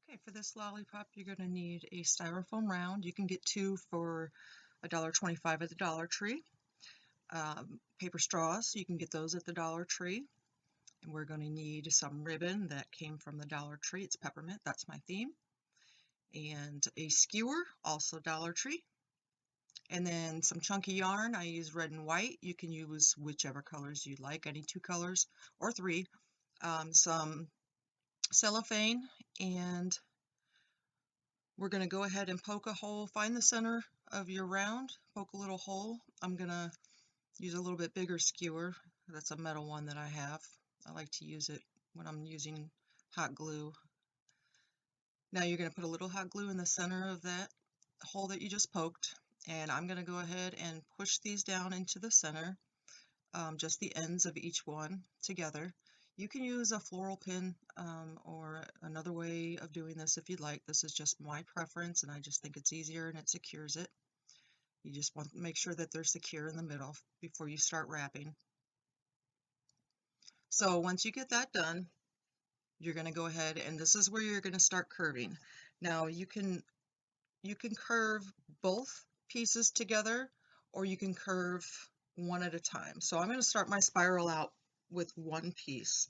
Okay, for this lollipop, you're going to need a styrofoam round. You can get two for $1.25 at the Dollar Tree. Paper straws, you can get those at the Dollar Tree. And we're going to need some ribbon that came from the Dollar Tree. It's peppermint, that's my theme. And a skewer, also Dollar Tree. And then some chunky yarn. I use red and white. You can use whichever colors you like, any two colors or three. Some cellophane, and we're going to go ahead and poke a hole. Find the center of your round, poke a little hole. I'm going to use a little bit bigger skewer. That's a metal one that I have. I like to use it when I'm using hot glue. Now you're going to put a little hot glue in the center of that hole that you just poked, and I'm going to go ahead and push these down into the center, just the ends of each one together. You can use a floral pin or another way of doing this if you'd like. This is just my preference, and I just think it's easier and it secures it. You just want to make sure that they're secure in the middle before you start wrapping. So once you get that done, you're going to go ahead, and this is where you're going to start curving. Now you can curve both pieces together, or you can curve one at a time. So I'm going to start my spiral out with one piece.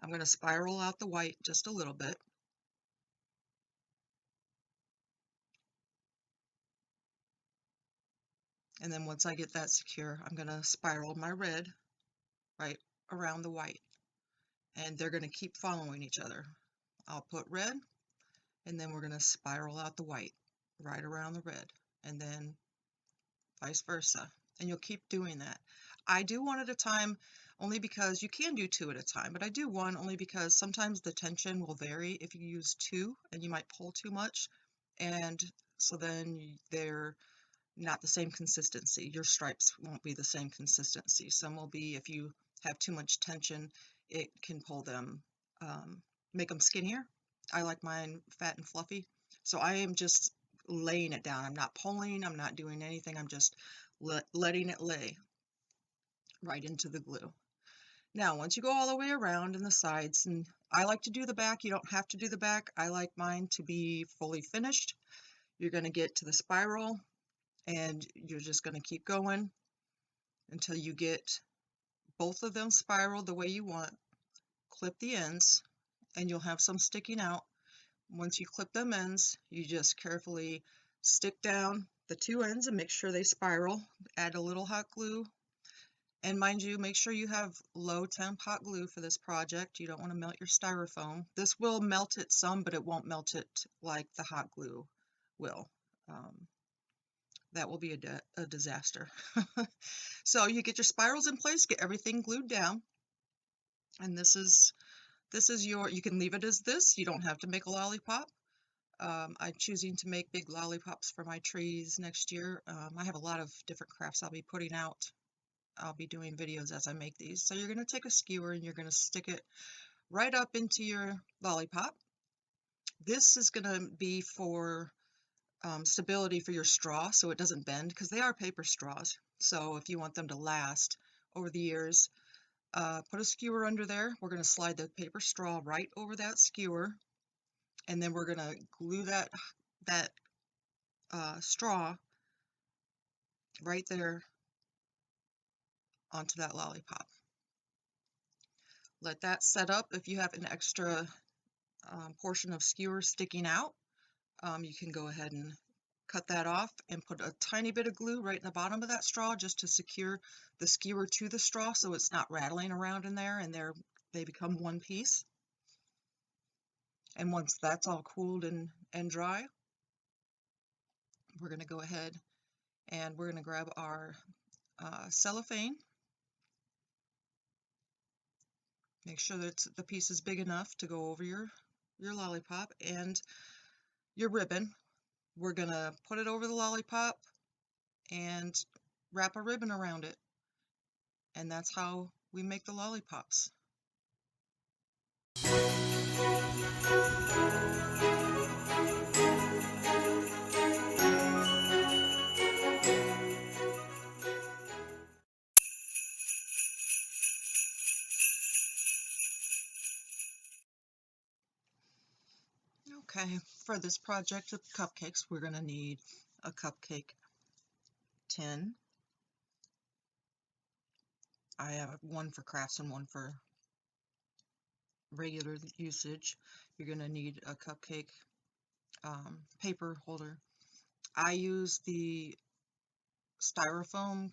I'm going to spiral out the white just a little bit. And then once I get that secure, I'm going to spiral my red right around the white. And they're going to keep following each other. I'll put red, and then we're going to spiral out the white right around the red, and then vice versa. And you'll keep doing that. I do one at a time only because you can do two at a time, but I do one only because sometimes the tension will vary if you use two, and you might pull too much, and so then they're not the same consistency. Your stripes won't be the same consistency. Some will be, if you have too much tension, it can pull them, make them skinnier. I like mine fat and fluffy. So I am just laying it down. I'm not pulling, I'm not doing anything. I'm just letting it lay right into the glue. Now, once you go all the way around in the sides, and I like to do the back, you don't have to do the back. I like mine to be fully finished. You're going to get to the spiral, and you're just going to keep going until you get both of them spiraled the way you want. Clip the ends, and you'll have some sticking out. Once you clip them ends, you just carefully stick down the two ends and make sure they spiral. Add a little hot glue, and mind you, make sure you have low temp hot glue for this project. You don't want to melt your styrofoam. This will melt it some, but it won't melt it like the hot glue will. That will be a disaster. So you get your spirals in place, get everything glued down, and this is your, you can leave it as this. You don't have to make a lollipop. I'm choosing to make big lollipops for my trees next year. I have a lot of different crafts I'll be putting out. I'll be doing videos as I make these. So you're going to take a skewer and you're going to stick it right up into your lollipop. This is going to be for stability for your straw so it doesn't bend, because they are paper straws. So if you want them to last over the years, put a skewer under there. We're going to slide the paper straw right over that skewer, and then we're going to glue that straw right there onto that lollipop. Let that set up. If you have an extra portion of skewer sticking out, you can go ahead and cut that off and put a tiny bit of glue right in the bottom of that straw just to secure the skewer to the straw so it's not rattling around in there, and they become one piece. And once that's all cooled and dry, we're going to go ahead and we're going to grab our cellophane. Make sure that the piece is big enough to go over your lollipop, and your ribbon. We're going to put it over the lollipop and wrap a ribbon around it. And that's how we make the lollipops. Okay, for this project of cupcakes, we're going to need a cupcake tin. I have one for crafts and one for regular usage. You're going to need a cupcake paper holder. I use the Styrofoam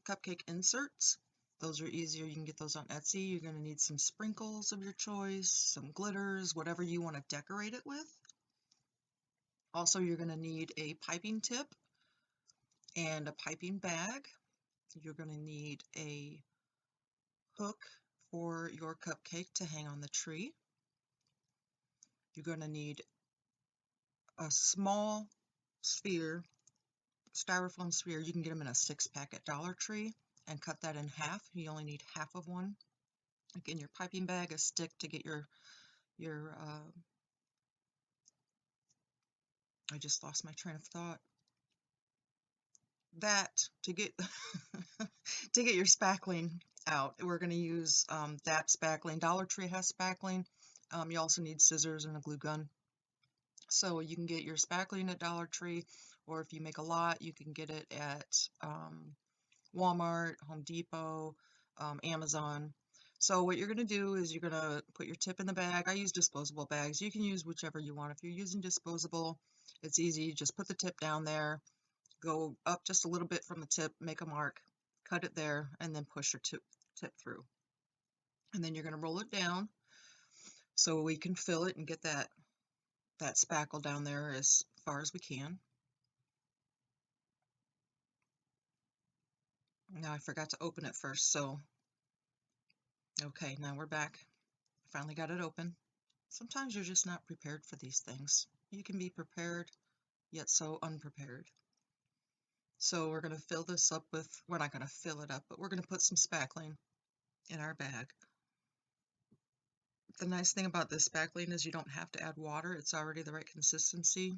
cupcake inserts. Those are easier. You can get those on Etsy. You're going to need some sprinkles of your choice, some glitters, whatever you want to decorate it with. Also, you're going to need a piping tip and a piping bag. You're going to need a hook for your cupcake to hang on the tree. You're going to need a small sphere, styrofoam sphere. You can get them in a 6-pack at Dollar Tree and cut that in half. You only need half of one. Again, your piping bag, a stick to get your I just lost my train of thought. That to get to get your spackling out, we're going to use that spackling. Dollar Tree has spackling. You also need scissors and a glue gun. So you can get your spackling at Dollar Tree, or if you make a lot, you can get it at Walmart, Home Depot, Amazon. So what you're going to do is you're going to put your tip in the bag. I use disposable bags. You can use whichever you want. If you're using disposable, it's easy. Just put the tip down there, go up just a little bit from the tip, make a mark, cut it there, and then push your tip through. And then you're going to roll it down so we can fill it and get that spackle down there as far as we can. Now I forgot to open it first, so okay, now we're back. I finally got it open. Sometimes you're just not prepared for these things. You can be prepared, yet so unprepared. So we're going to fill this up with, we're not going to fill it up, but we're going to put some spackling in our bag. The nice thing about this spackling is you don't have to add water. It's already the right consistency.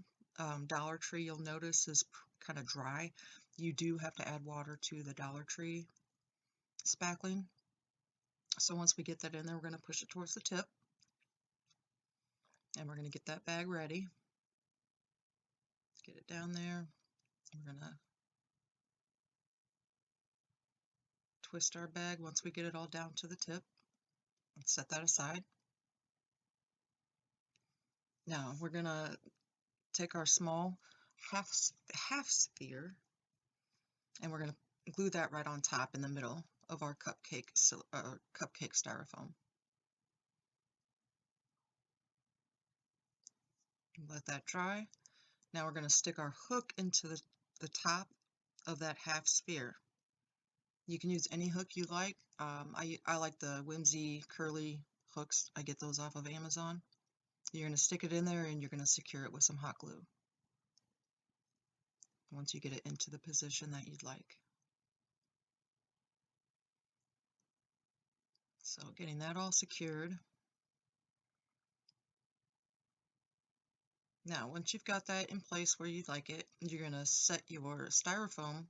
Dollar Tree, you'll notice, is kind of dry. You do have to add water to the Dollar Tree spackling. So once we get that in there, we're going to push it towards the tip. And we're going to get that bag ready. Get it down there. We're going to twist our bag once we get it all down to the tip. Let's set that aside. Now we're going to take our small half sphere and we're going to glue that right on top in the middle of our cupcake styrofoam. Let that dry. Now we're going to stick our hook into the top of that half sphere. You can use any hook you like. I like the Whimsy curly hooks. I get those off of Amazon. You're going to stick it in there and you're going to secure it with some hot glue once you get it into the position that you'd like. So getting that all secured. Now once you've got that in place where you'd like it, you're going to set your styrofoam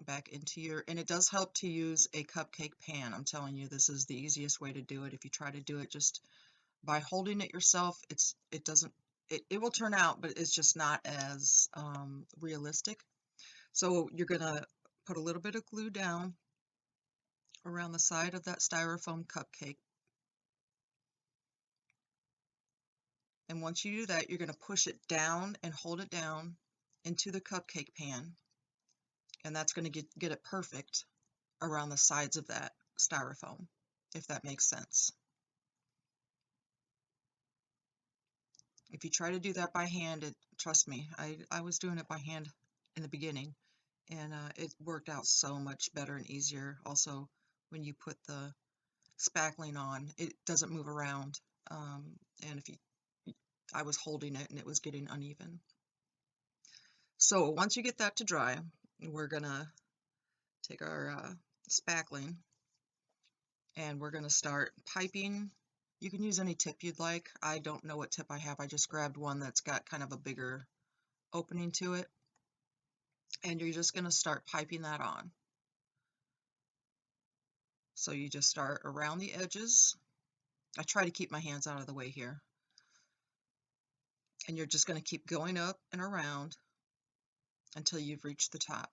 back into your, and it does help to use a cupcake pan. I'm telling you, this is the easiest way to do it. If you try to do it just by holding it yourself, it will turn out, but it's just not as realistic. So you're gonna put a little bit of glue down around the side of that styrofoam cupcake. And once you do that, you're gonna push it down and hold it down into the cupcake pan. And that's gonna get it perfect around the sides of that styrofoam, if that makes sense. If you try to do that by hand, trust me, I was doing it by hand in the beginning, and it worked out so much better and easier. Also, when you put the spackling on, it doesn't move around, and I was holding it and it was getting uneven. So once you get that to dry, we're gonna take our spackling and we're gonna start piping. You can use any tip you'd like. I don't know what tip I have. I just grabbed one that's got kind of a bigger opening to it. And you're just going to start piping that on. So you just start around the edges. I try to keep my hands out of the way here. And you're just going to keep going up and around until you've reached the top.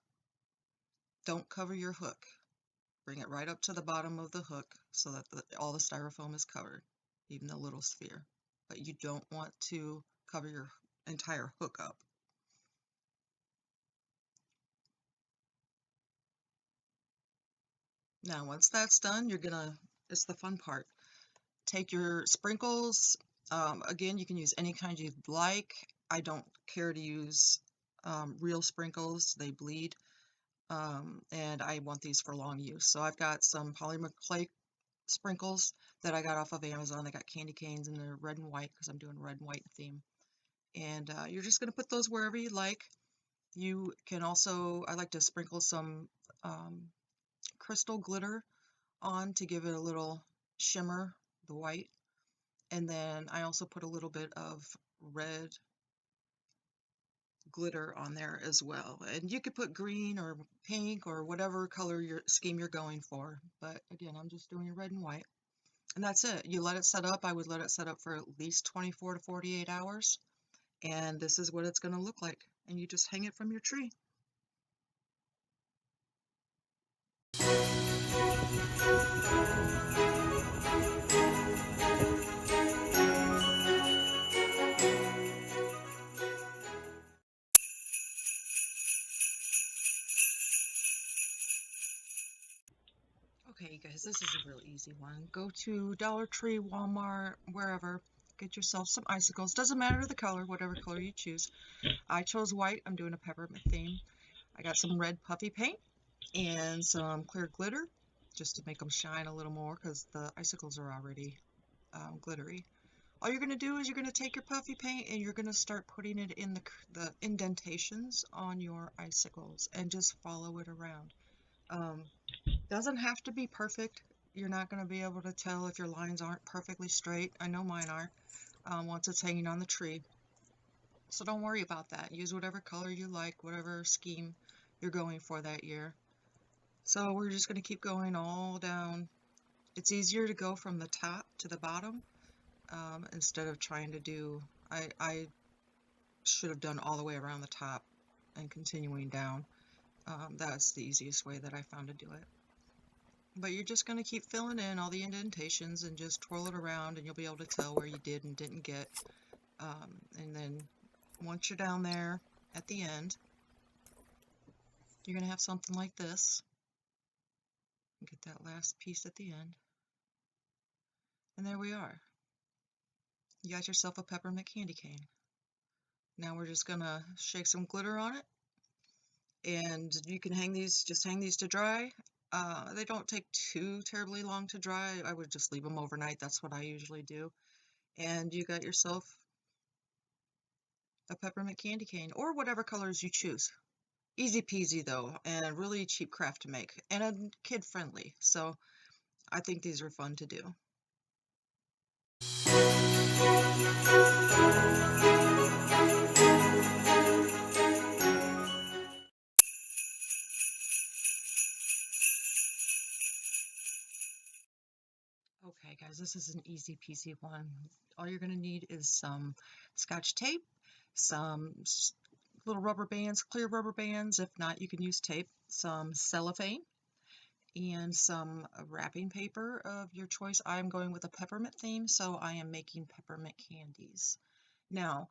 Don't cover your hook. Bring it right up to the bottom of the hook so that all the styrofoam is covered, even the little sphere. But you don't want to cover your entire hook up. Now, once that's done, it's the fun part. Take your sprinkles. Again, you can use any kind you'd like. I don't care to use real sprinkles. They bleed. And I want these for long use. So I've got some polymer clay sprinkles that I got off of Amazon. They got candy canes and they're red and white because I'm doing red and white theme. And you're just going to put those wherever you like. You can also, I like to sprinkle some crystal glitter on to give it a little shimmer, the white. And then I also put a little bit of red glitter on there as well. And you could put green or pink or whatever color scheme you're going for. But again, I'm just doing red and white. And that's it. You let it set up. I would let it set up for at least 24 to 48 hours. And this is what it's going to look like. And you just hang it from your tree. Okay, guys, this is a real easy one. Go to Dollar Tree, Walmart, wherever. Get yourself some icicles. Doesn't matter the color, whatever color you choose. I chose white. I'm doing a peppermint theme. I got some red puffy paint and some clear glitter just to make them shine a little more because the icicles are already glittery. All you're going to do is you're going to take your puffy paint and you're going to start putting it in the indentations on your icicles and just follow it around. Doesn't have to be perfect. You're not going to be able to tell if your lines aren't perfectly straight. I know mine aren't once it's hanging on the tree. So don't worry about that. Use whatever color you like, whatever scheme you're going for that year. So we're just going to keep going all down. It's easier to go from the top to the bottom instead of trying to do, I should have done all the way around the top and continuing down. That's the easiest way that I found to do it. But you're just going to keep filling in all the indentations and just twirl it around and you'll be able to tell where you did and didn't get. And then once you're down there at the end, you're going to have something like this. Get that last piece at the end. And there we are. You got yourself a peppermint candy cane. Now we're just going to shake some glitter on it. And you can just hang these to dry. They don't take too terribly long to dry. I would just leave them overnight. That's what I usually do. And you got yourself a peppermint candy cane or whatever colors you choose. Easy peasy though, and really cheap craft to make and kid friendly. So I think these are fun to do. Okay guys, this is an easy peasy one. All you're going to need is some Scotch tape, some little rubber bands, clear rubber bands. If not, you can use tape, some cellophane, and some wrapping paper of your choice. I'm going with a peppermint theme, so I am making peppermint candies. Now,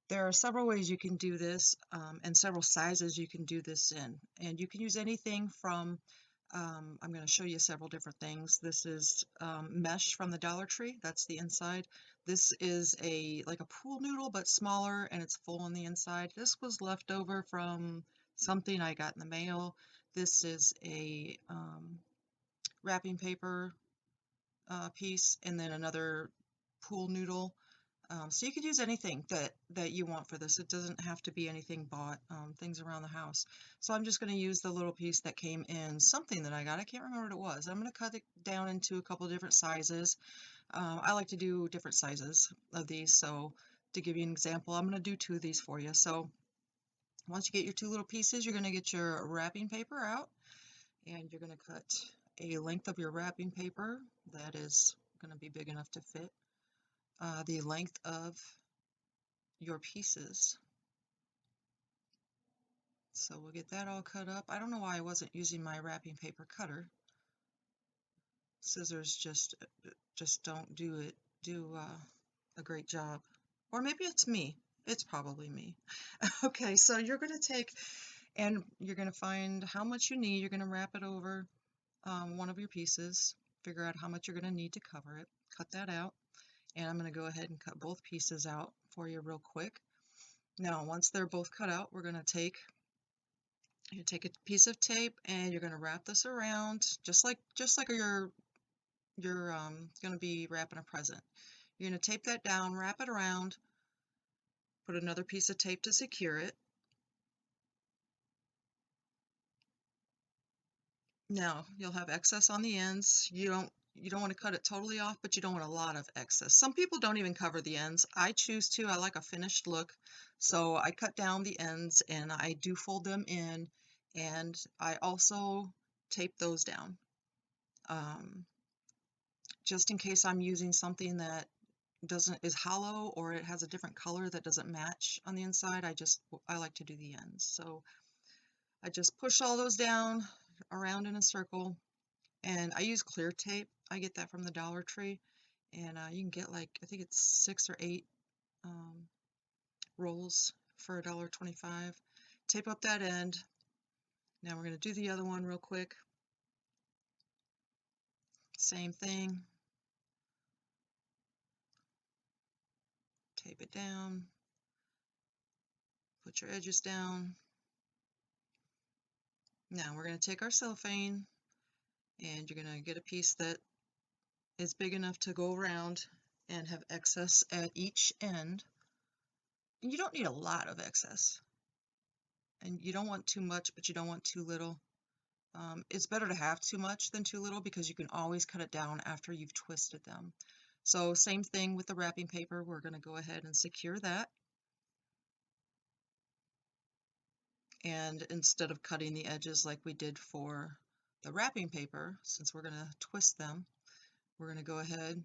there are several ways you can do this and several sizes you can do this in. And you can use anything from, I'm going to show you several different things. This is mesh from the Dollar Tree. That's the inside. This is like a pool noodle, but smaller, and it's full on the inside. This was left over from something I got in the mail. This is a wrapping paper piece, and then another pool noodle. So you could use anything that you want for this. It doesn't have to be anything bought, things around the house. So I'm just going to use the little piece that came in something that I got. I can't remember what it was. I'm going to cut it down into a couple different sizes. I like to do different sizes of these. So to give you an example, I'm going to do 2 of these for you. So once you get your 2 little pieces, you're going to get your wrapping paper out, and you're going to cut a length of your wrapping paper that is going to be big enough to fit the length of your pieces. So we'll get that all cut up. I don't know why I wasn't using my wrapping paper cutter. Scissors just don't do a great job. Or maybe it's me. It's probably me. Okay, so you're going to take and you're going to find how much you need. You're going to wrap it over one of your pieces. Figure out how much you're going to need to cover it. Cut that out. And I'm going to go ahead and cut both pieces out for you real quick. Now, once they're both cut out, we're going to take a piece of tape and you're going to wrap this around just like you're going to be wrapping a present. You're going to tape that down, wrap it around, put another piece of tape to secure it. Now, you'll have excess on the ends. You don't want to cut it totally off, but you don't want a lot of excess. Some people don't even cover the ends. I choose to. I like a finished look. So I cut down the ends and I do fold them in, and I also tape those down. Just in case I'm using something that is hollow or it has a different color that doesn't match on the inside, I like to do the ends. So I just push all those down around in a circle, and I use clear tape. I get that from the Dollar Tree, and you can get like, I think it's 6 or 8 rolls for $1.25. Tape up that end. Now we're going to do the other one real quick. Same thing. Tape it down. Put your edges down. Now we're going to take our cellophane, and you're going to get a piece that is big enough to go around and have excess at each end. And you don't need a lot of excess. And you don't want too much, but you don't want too little. It's better to have too much than too little because you can always cut it down after you've twisted them. So same thing with the wrapping paper. We're going to go ahead and secure that. And instead of cutting the edges like we did for the wrapping paper, since we're going to twist them, we're going to go ahead,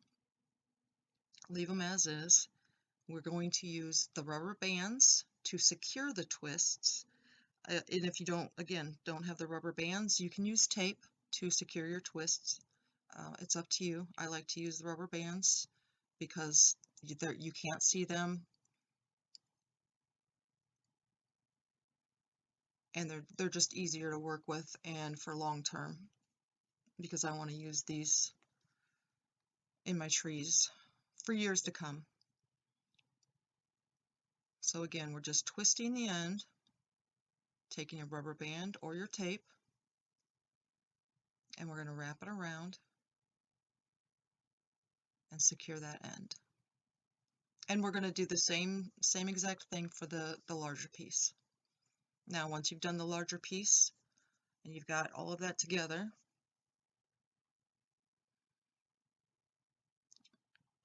leave them as is. We're going to use the rubber bands to secure the twists. And if you don't have the rubber bands, you can use tape to secure your twists. It's up to you. I like to use the rubber bands because you can't see them, and they're just easier to work with and for long term, because I want to use these in my trees for years to come. So again, we're just twisting the end, taking a rubber band or your tape, and we're going to wrap it around and secure that end. And we're going to do the same exact thing for the larger piece. Now, once you've done the larger piece and you've got all of that together,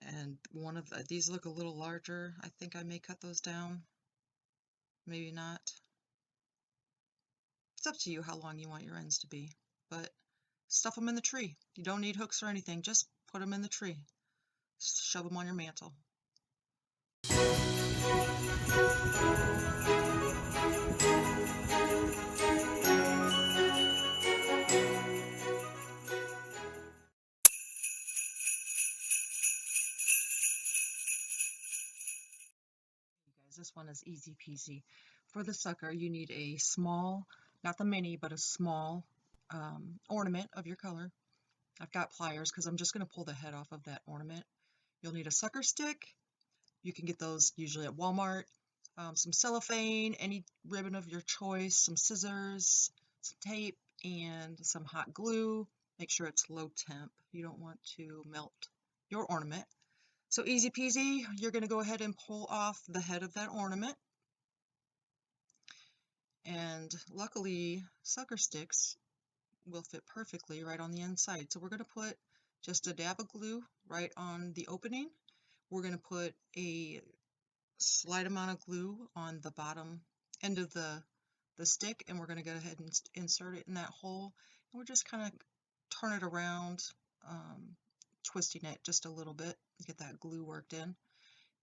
and one of these look a little larger, I think I may cut those down, maybe not. It's up to you how long you want your ends to be, but stuff them in the tree. You don't need hooks or anything, just put them in the tree. Shove them on your mantle. This one is easy peasy. For the sucker, you need a small, not the mini, but a small ornament of your color. I've got pliers because I'm just going to pull the head off of that ornament. You'll need a sucker stick. You can get those usually at Walmart. Some cellophane, any ribbon of your choice, some scissors, some tape, and some hot glue. Make sure it's low temp. You don't want to melt your ornament. So easy peasy, you're going to go ahead and pull off the head of that ornament. And luckily, sucker sticks will fit perfectly right on the inside. So we're going to put just a dab of glue right on the opening. We're going to put a slight amount of glue on the bottom end of the stick, and we're going to go ahead and insert it in that hole. And we're just kind of turn it around, twisting it just a little bit to get that glue worked in.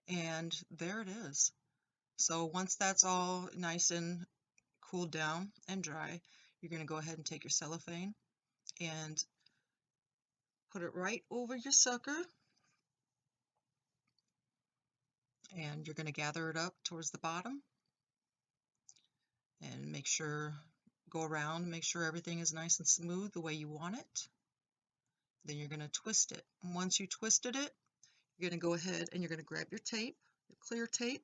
And there it is. So once that's all nice and cooled down and dry, you're going to go ahead and take your cellophane and put it right over your sucker, and you're going to gather it up towards the bottom and go around, make sure everything is nice and smooth the way you want it. Then you're going to twist it. And once you twisted it, you're going to go ahead and you're going to grab your tape, your clear tape,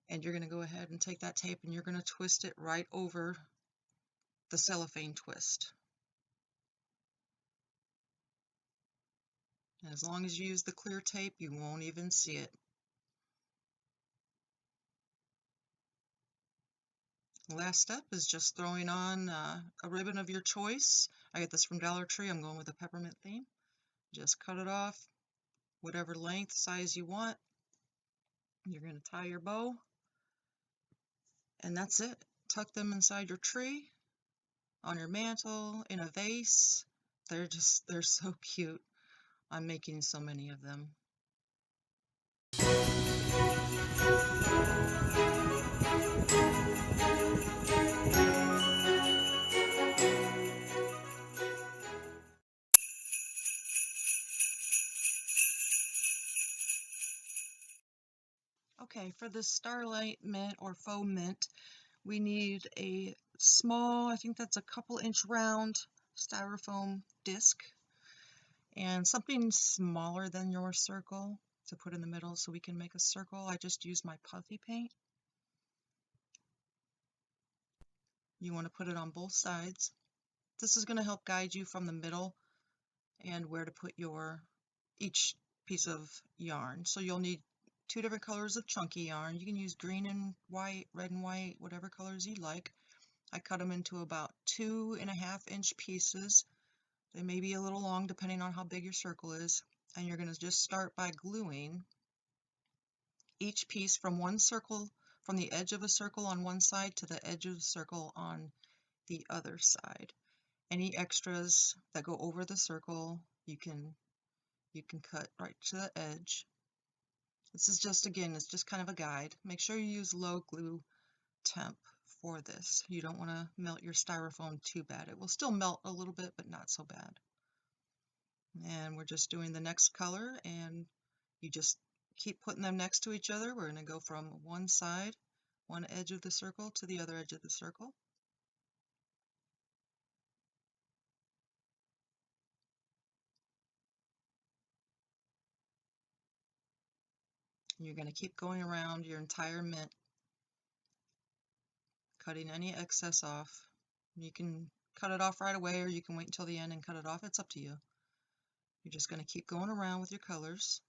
and you're going to go ahead and take that tape and you're going to twist it right over the cellophane twist. And as long as you use the clear tape, you won't even see it. The last step is just throwing on a ribbon of your choice. I get this from Dollar Tree. I'm going with a peppermint theme. Just cut it off, whatever length, size you want. You're going to tie your bow, and that's it. Tuck them inside your tree, on your mantle, in a vase. They're so cute. I'm making so many of them. Okay, for the Starlight Mint or Faux Mint, we need a small, I think that's a couple inch round styrofoam disc, and something smaller than your circle to put in the middle so we can make a circle. I just use my puffy paint. You want to put it on both sides. This is going to help guide you from the middle and where to put each piece of yarn. So you'll need 2 different colors of chunky yarn. You can use green and white, red and white, whatever colors you like. I cut them into about 2.5-inch pieces. They may be a little long depending on how big your circle is. And you're going to just start by gluing each piece from the edge of a circle on one side to the edge of the circle on the other side. Any extras that go over the circle, you can cut right to the edge. This is just, again, it's just kind of a guide. Make sure you use low glue temp for this. You don't want to melt your styrofoam too bad. It will still melt a little bit, but not so bad. And we're just doing the next color, and you just keep putting them next to each other. We're going to go from one side, one edge of the circle, to the other edge of the circle. You're going to keep going around your entire mint, cutting any excess off. You can cut it off right away, or you can wait until the end and cut it off. It's up to you. You're just going to keep going around with your colors.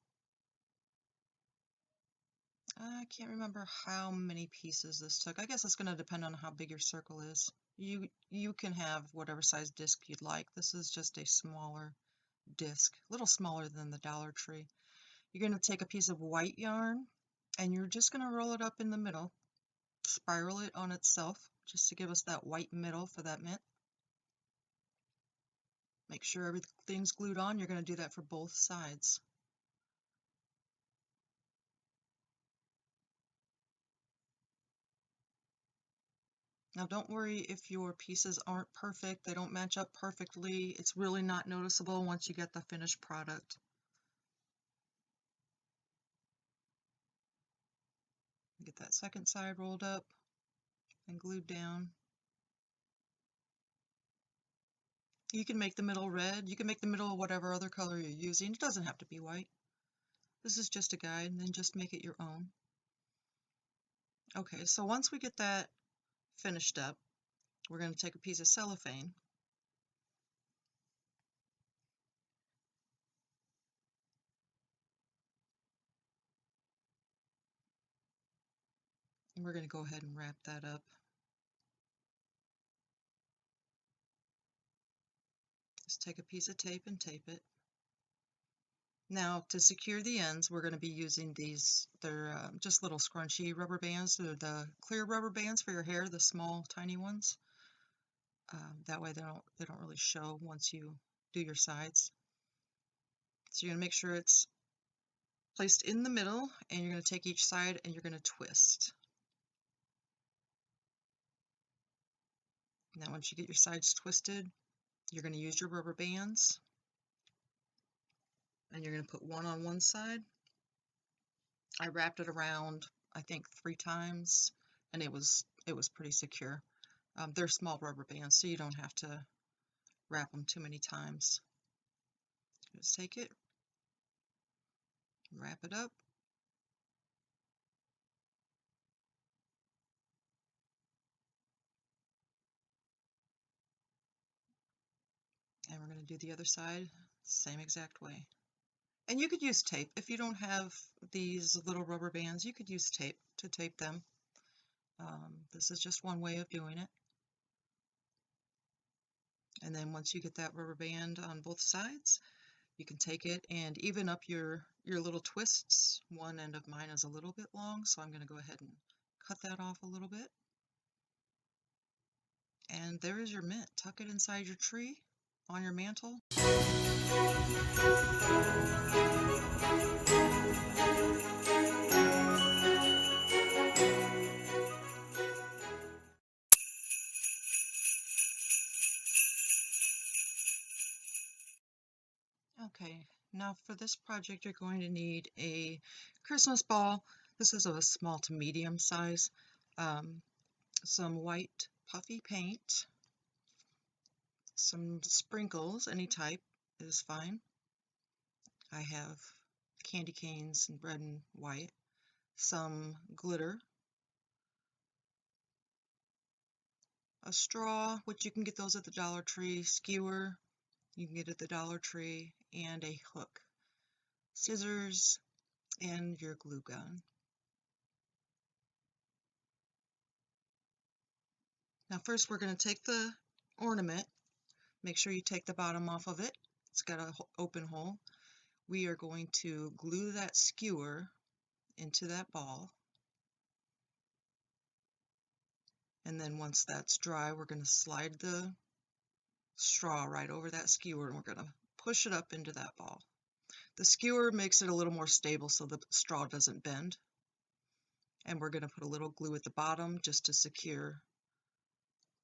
I can't remember how many pieces this took. I guess it's going to depend on how big your circle is. You can have whatever size disc you'd like. This is just a smaller disc, a little smaller than the Dollar Tree. You're going to take a piece of white yarn, and you're just going to roll it up in the middle, spiral it on itself, just to give us that white middle for that mint. Make sure everything's glued on. You're going to do that for both sides. Now don't worry if your pieces aren't perfect, they don't match up perfectly. It's really not noticeable once you get the finished product. Get that second side rolled up and glued down. You can make the middle red. You can make the middle whatever other color you're using. It doesn't have to be white. This is just a guide, and then just make it your own. Okay, so once we get that finished up, we're going to take a piece of cellophane, and we're going to go ahead and wrap that up. Just take a piece of tape and tape it. Now, to secure the ends, we're going to be using these. They're just little scrunchy rubber bands. They're the clear rubber bands for your hair, the small, tiny ones. That way they don't really show once you do your sides. So you're going to make sure it's placed in the middle, and you're going to take each side and you're going to twist. Now once you get your sides twisted, you're going to use your rubber bands, and you're going to put one on one side. I wrapped it around, I think 3 times, and it was pretty secure. They're small rubber bands, so you don't have to wrap them too many times. Just take it, wrap it up, and we're going to do the other side same exact way. And you could use tape. If you don't have these little rubber bands, you could use tape to tape them. This is just one way of doing it. And then once you get that rubber band on both sides, you can take it and even up your little twists. One end of mine is a little bit long, so I'm going to go ahead and cut that off a little bit. And there is your mint. Tuck it inside your tree on your mantle. Okay, now for this project you're going to need a Christmas ball. This is of a small to medium size. Some white puffy paint, some sprinkles, any type is fine. I have candy canes in red and white, some glitter, a straw, which you can get those at the Dollar Tree, skewer, you can get at the Dollar Tree, and a hook, scissors, and your glue gun. Now first we're going to take the ornament, make sure you take the bottom off of it, it's got an open hole. We are going to glue that skewer into that ball, and then once that's dry we're going to slide the straw right over that skewer and we're going to push it up into that ball. The skewer makes it a little more stable so the straw doesn't bend, and we're going to put a little glue at the bottom just to secure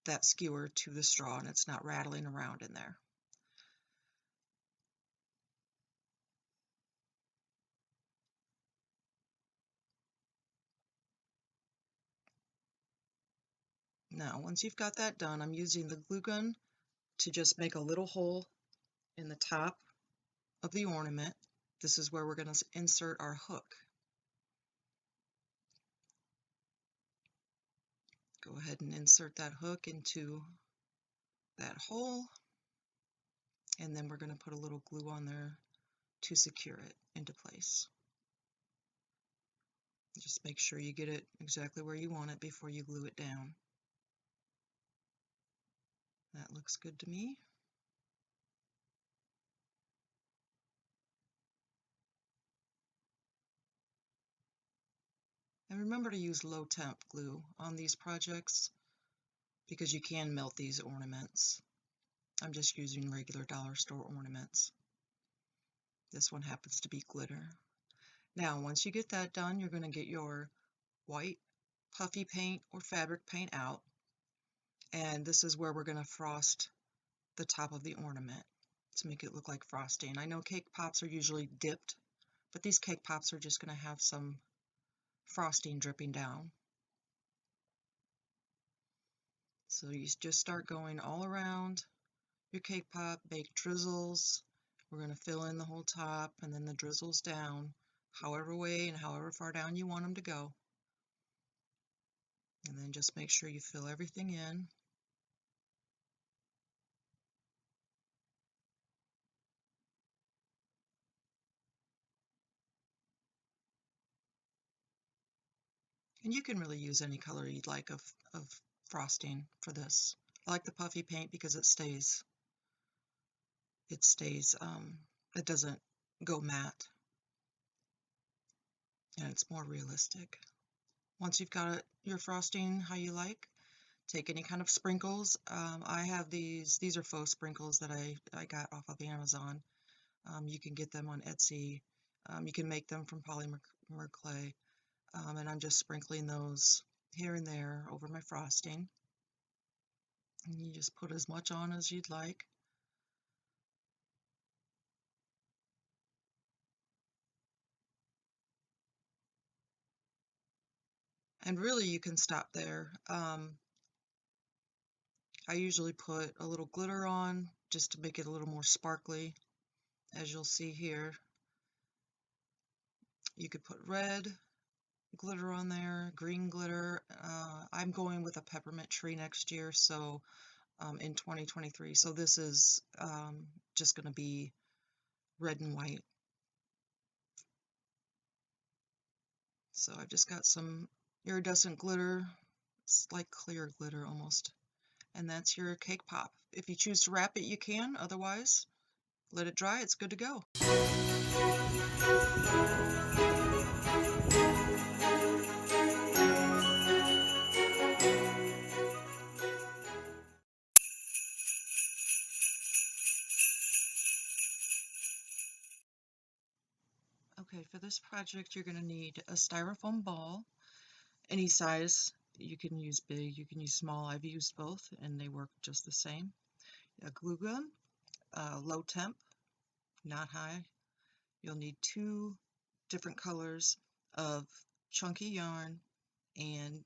that skewer to the straw and it's not rattling around in there. Now once you've got that done, I'm using the glue gun to just make a little hole in the top of the ornament. This is where we're going to insert our hook. Go ahead and insert that hook into that hole, and then we're going to put a little glue on there to secure it into place. Just make sure you get it exactly where you want it before you glue it down. That looks good to me. And remember to use low temp glue on these projects because you can melt these ornaments. I'm just using regular dollar store ornaments. This one happens to be glitter. Now once you get that done, you're going to get your white puffy paint or fabric paint out, and this is where we're going to frost the top of the ornament to make it look like frosting. I know cake pops are usually dipped, but these cake pops are just going to have some frosting dripping down. So you just start going all around your cake pop, bake drizzles. We're going to fill in the whole top and then the drizzles down, however way and however far down you want them to go. And then just make sure you fill everything in. And you can really use any color you'd like of frosting for this. I like the puffy paint because it stays, it doesn't go matte, and it's more realistic. Once you've got it, your frosting how you like, take any kind of sprinkles. I have these are faux sprinkles that I got off of Amazon. You can get them on Etsy. You can make them from polymer clay, and I'm just sprinkling those here and there over my frosting. And you just put as much on as you'd like. And really you can stop there. I usually put a little glitter on just to make it a little more sparkly, as you'll see here. You could put red glitter on there, green glitter. I'm going with a peppermint tree next year, so in 2023. So this is just going to be red and white. So I've just got some iridescent glitter. It's like clear glitter almost. And that's your cake pop. If you choose to wrap it, you can. Otherwise, let it dry. It's good to go. Okay, for this project, you're going to need a styrofoam ball, any size. You can use big, you can use small. I've used both, and they work just the same. A glue gun, low temp, not high. You'll need 2 different colors of chunky yarn, and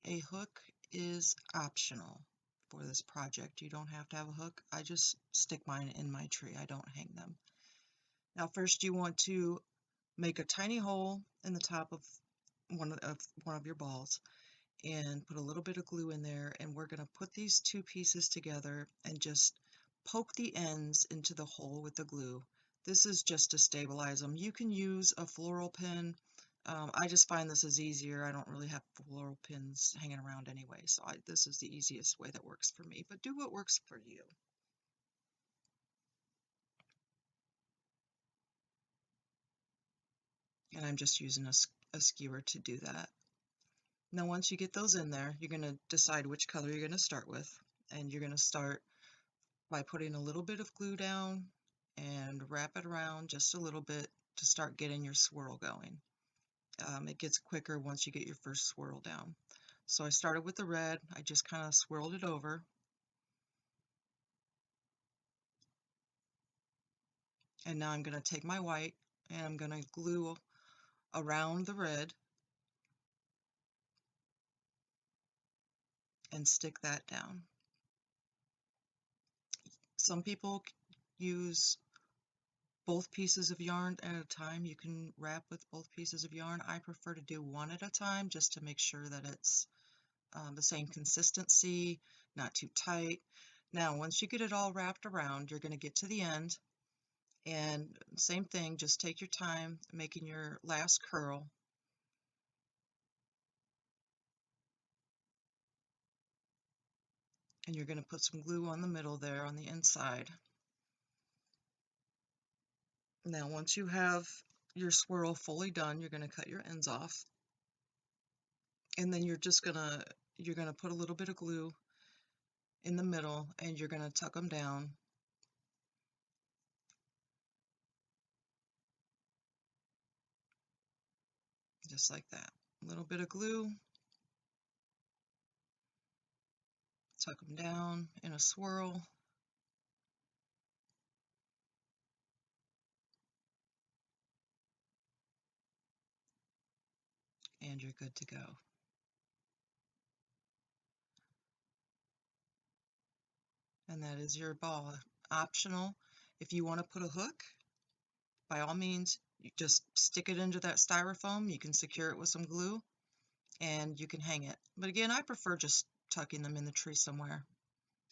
a hook is optional for this project. You don't have to have a hook. I just stick mine in my tree. I don't hang them. Now first you want to make a tiny hole in the top of one of your balls and put a little bit of glue in there, and we're going to put these 2 pieces together and just poke the ends into the hole with the glue. This is just to stabilize them. You can use a floral pin. I just find this is easier. I don't really have floral pins hanging around anyway, so this is the easiest way that works for me, but do what works for you. And I'm just using a skewer to do that. Now once you get those in there, you're going to decide which color you're going to start with, and you're going to start by putting a little bit of glue down and wrap it around just a little bit to start getting your swirl going. It gets quicker once you get your first swirl down. So I started with the red, I just kind of swirled it over. And now I'm going to take my white and I'm going to glue around the red and stick that down. Some people use both pieces of yarn at a time. You can wrap with both pieces of yarn. I prefer to do one at a time just to make sure that it's the same consistency, not too tight. Now once you get it all wrapped around, you're going to get to the end, and same thing, just take your time making your last curl. And you're going to put some glue on the middle there on the inside. Now once you have your swirl fully done, you're going to cut your ends off, and then you're going to put a little bit of glue in the middle, and you're going to tuck them down. Just like that. A little bit of glue, tuck them down in a swirl. And you're good to go. And that is your ball. Optional, if you want to put a hook, by all means, you just stick it into that styrofoam. You can secure it with some glue and you can hang it. But again, I prefer just tucking them in the tree somewhere.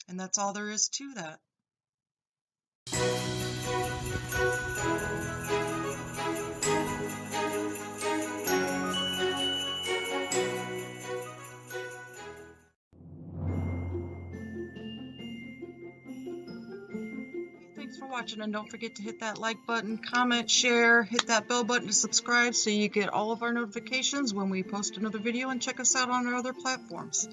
And that's all there is to that. Thanks for watching, and don't forget to hit that like button, comment, share, hit that bell button to subscribe so you get all of our notifications when we post another video, and check us out on our other platforms.